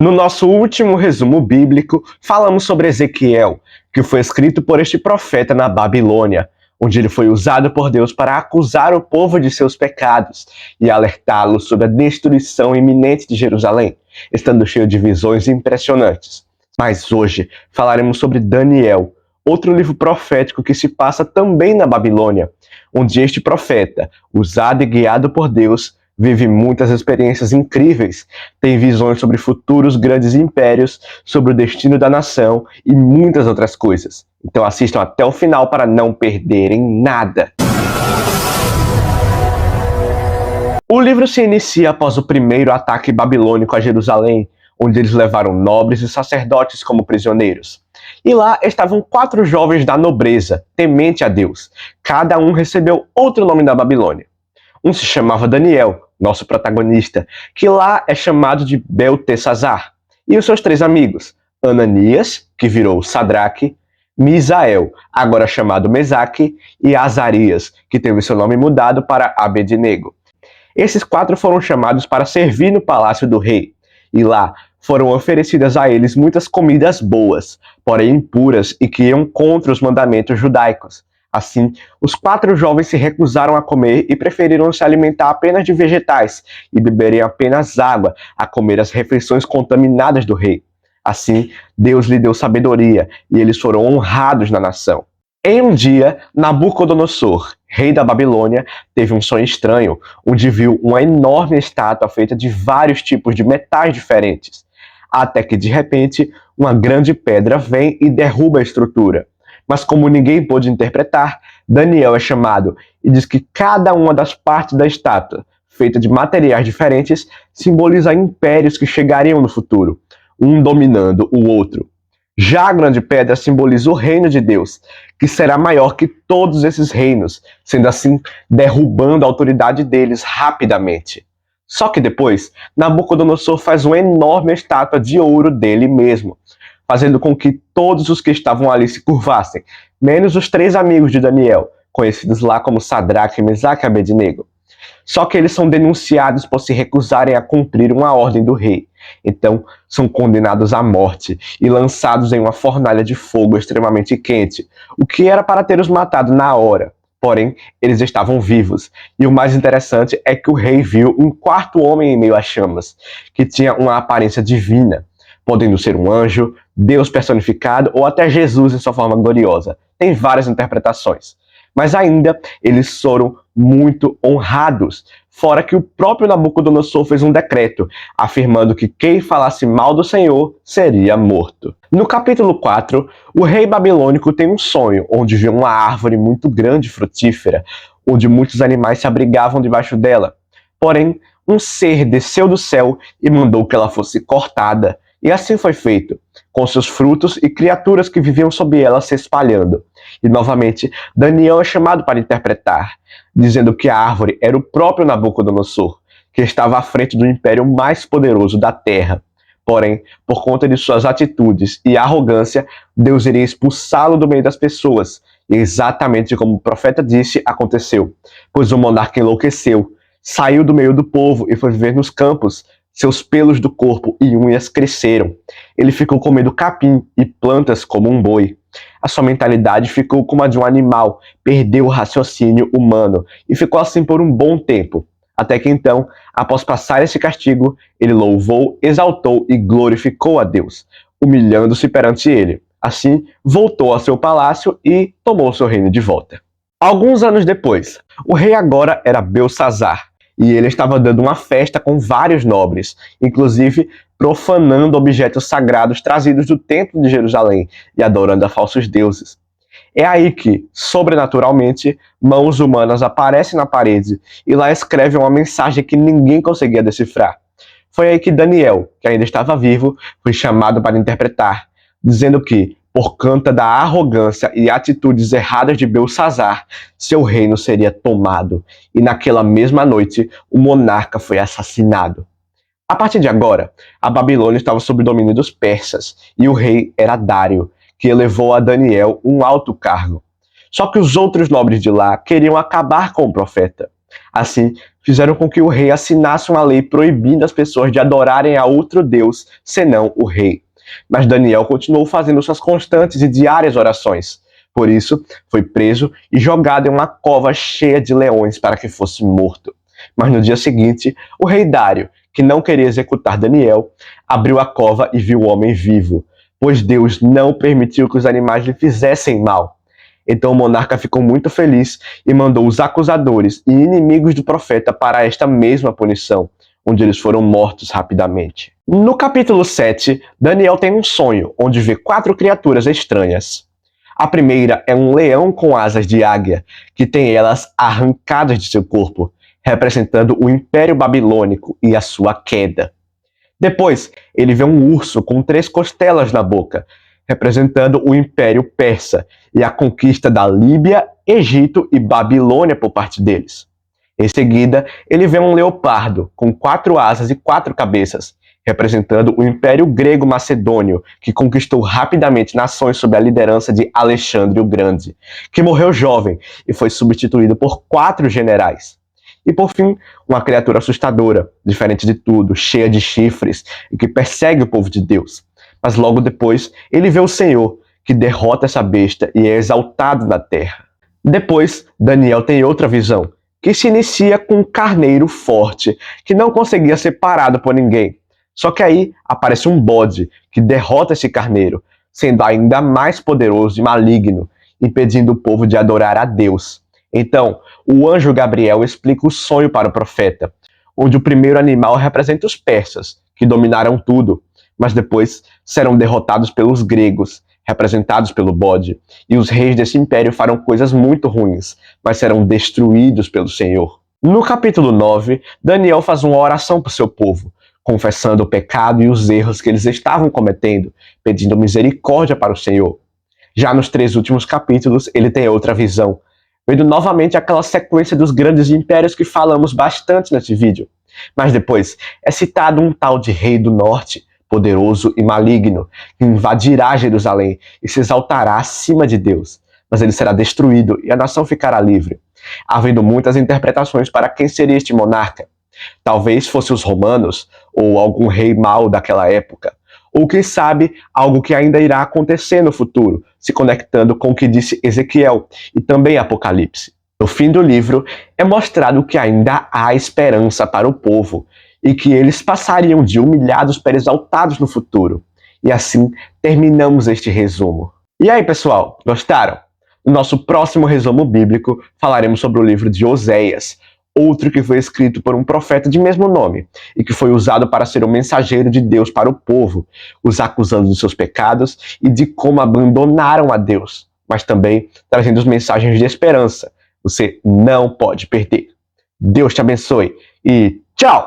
No nosso último resumo bíblico, falamos sobre Ezequiel, que foi escrito por este profeta na Babilônia, onde ele foi usado por Deus para acusar o povo de seus pecados e alertá-los sobre a destruição iminente de Jerusalém, estando cheio de visões impressionantes. Mas hoje falaremos sobre Daniel, outro livro profético que se passa também na Babilônia, onde este profeta, usado e guiado por Deus, vive muitas experiências incríveis, tem visões sobre futuros grandes impérios, sobre o destino da nação e muitas outras coisas. Então assistam até o final para não perderem nada. O livro se inicia após o primeiro ataque babilônico a Jerusalém, onde eles levaram nobres e sacerdotes como prisioneiros. E lá estavam 4 jovens da nobreza, temente a Deus. Cada um recebeu outro nome da Babilônia. Um se chamava Daniel, nosso protagonista, que lá é chamado de Beltesazar, e os seus 3 amigos, Ananias, que virou Sadraque, Misael, agora chamado Mesaque, e Azarias, que teve seu nome mudado para Abednego. Esses 4 foram chamados para servir no palácio do rei, e lá foram oferecidas a eles muitas comidas boas, porém impuras e que iam contra os mandamentos judaicos. Assim, os 4 jovens se recusaram a comer e preferiram se alimentar apenas de vegetais e beberem apenas água, a comer as refeições contaminadas do rei. Assim, Deus lhe deu sabedoria e eles foram honrados na nação. Em um dia, Nabucodonosor, rei da Babilônia, teve um sonho estranho, onde viu uma enorme estátua feita de vários tipos de metais diferentes, até que, de repente, uma grande pedra vem e derruba a estrutura. Mas como ninguém pôde interpretar, Daniel é chamado e diz que cada uma das partes da estátua, feita de materiais diferentes, simboliza impérios que chegariam no futuro, um dominando o outro. Já a grande pedra simboliza o reino de Deus, que será maior que todos esses reinos, sendo assim derrubando a autoridade deles rapidamente. Só que depois, Nabucodonosor faz uma enorme estátua de ouro dele mesmo, fazendo com que todos os que estavam ali se curvassem, menos os 3 amigos de Daniel, conhecidos lá como Sadraque, Mesaque e Abednego. Só que eles são denunciados por se recusarem a cumprir uma ordem do rei. Então, são condenados à morte e lançados em uma fornalha de fogo extremamente quente, o que era para ter os matado na hora. Porém, eles estavam vivos. E o mais interessante é que o rei viu um 4º homem em meio às chamas, que tinha uma aparência divina, podendo ser um anjo, Deus personificado ou até Jesus em sua forma gloriosa. Tem várias interpretações. Mas ainda eles foram muito honrados, fora que o próprio Nabucodonosor fez um decreto, afirmando que quem falasse mal do Senhor seria morto. No capítulo 4, o rei babilônico tem um sonho, onde vê uma árvore muito grande e frutífera, onde muitos animais se abrigavam debaixo dela. Porém, um ser desceu do céu e mandou que ela fosse cortada, e assim foi feito, com seus frutos e criaturas que viviam sob ela se espalhando. E novamente, Daniel é chamado para interpretar, dizendo que a árvore era o próprio Nabucodonosor, que estava à frente do império mais poderoso da terra. Porém, por conta de suas atitudes e arrogância, Deus iria expulsá-lo do meio das pessoas. E exatamente como o profeta disse, aconteceu, pois o monarca enlouqueceu, saiu do meio do povo e foi viver nos campos. Seus pelos do corpo e unhas cresceram. Ele ficou comendo capim e plantas como um boi. A sua mentalidade ficou como a de um animal, perdeu o raciocínio humano e ficou assim por um bom tempo. Até que então, após passar esse castigo, ele louvou, exaltou e glorificou a Deus, humilhando-se perante ele. Assim, voltou ao seu palácio e tomou seu reino de volta. Alguns anos depois, o rei agora era Belsazar, e ele estava dando uma festa com vários nobres, inclusive profanando objetos sagrados trazidos do templo de Jerusalém e adorando a falsos deuses. É aí que, sobrenaturalmente, mãos humanas aparecem na parede e lá escrevem uma mensagem que ninguém conseguia decifrar. Foi aí que Daniel, que ainda estava vivo, foi chamado para interpretar, dizendo que, por conta da arrogância e atitudes erradas de Belsazar, seu reino seria tomado, e naquela mesma noite o monarca foi assassinado. A partir de agora, a Babilônia estava sob o domínio dos persas, e o rei era Dário, que elevou a Daniel um alto cargo. Só que os outros nobres de lá queriam acabar com o profeta. Assim, fizeram com que o rei assinasse uma lei proibindo as pessoas de adorarem a outro Deus, senão o rei. Mas Daniel continuou fazendo suas constantes e diárias orações. Por isso, foi preso e jogado em uma cova cheia de leões para que fosse morto. Mas no dia seguinte, o rei Dário, que não queria executar Daniel, abriu a cova e viu o homem vivo, pois Deus não permitiu que os animais lhe fizessem mal. Então o monarca ficou muito feliz e mandou os acusadores e inimigos do profeta para esta mesma punição, onde eles foram mortos rapidamente. No capítulo 7, Daniel tem um sonho, onde vê 4 criaturas estranhas. A primeira é um leão com asas de águia, que tem elas arrancadas de seu corpo, representando o Império Babilônico e a sua queda. Depois, ele vê um urso com 3 costelas na boca, representando o Império Persa e a conquista da Líbia, Egito e Babilônia por parte deles. Em seguida, ele vê um leopardo com 4 asas e 4 cabeças, representando o Império Grego-Macedônio, que conquistou rapidamente nações sob a liderança de Alexandre o Grande, que morreu jovem e foi substituído por 4 generais. E por fim, uma criatura assustadora, diferente de tudo, cheia de chifres e que persegue o povo de Deus. Mas logo depois, ele vê o Senhor, que derrota essa besta e é exaltado na terra. Depois, Daniel tem outra visão, que se inicia com um carneiro forte, que não conseguia ser parado por ninguém. Só que aí aparece um bode, que derrota esse carneiro, sendo ainda mais poderoso e maligno, impedindo o povo de adorar a Deus. Então, o anjo Gabriel explica o sonho para o profeta, onde o primeiro animal representa os persas, que dominaram tudo, mas depois serão derrotados pelos gregos, representados pelo bode, e os reis desse império farão coisas muito ruins, mas serão destruídos pelo Senhor. No capítulo 9, Daniel faz uma oração para o seu povo, confessando o pecado e os erros que eles estavam cometendo, pedindo misericórdia para o Senhor. Já nos 3 últimos capítulos, ele tem outra visão, vendo novamente aquela sequência dos grandes impérios que falamos bastante nesse vídeo. Mas depois é citado um tal de rei do norte, poderoso e maligno, que invadirá Jerusalém e se exaltará acima de Deus. Mas ele será destruído e a nação ficará livre. Havendo muitas interpretações para quem seria este monarca. Talvez fosse os romanos, ou algum rei mau daquela época. Ou quem sabe, algo que ainda irá acontecer no futuro, se conectando com o que disse Ezequiel e também Apocalipse. No fim do livro, é mostrado que ainda há esperança para o povo, e que eles passariam de humilhados para exaltados no futuro. E assim, terminamos este resumo. E aí, pessoal, gostaram? No nosso próximo resumo bíblico, falaremos sobre o livro de Oséias, outro que foi escrito por um profeta de mesmo nome, e que foi usado para ser o mensageiro de Deus para o povo, os acusando dos seus pecados e de como abandonaram a Deus, mas também trazendo as mensagens de esperança. Você não pode perder. Deus te abençoe e tchau!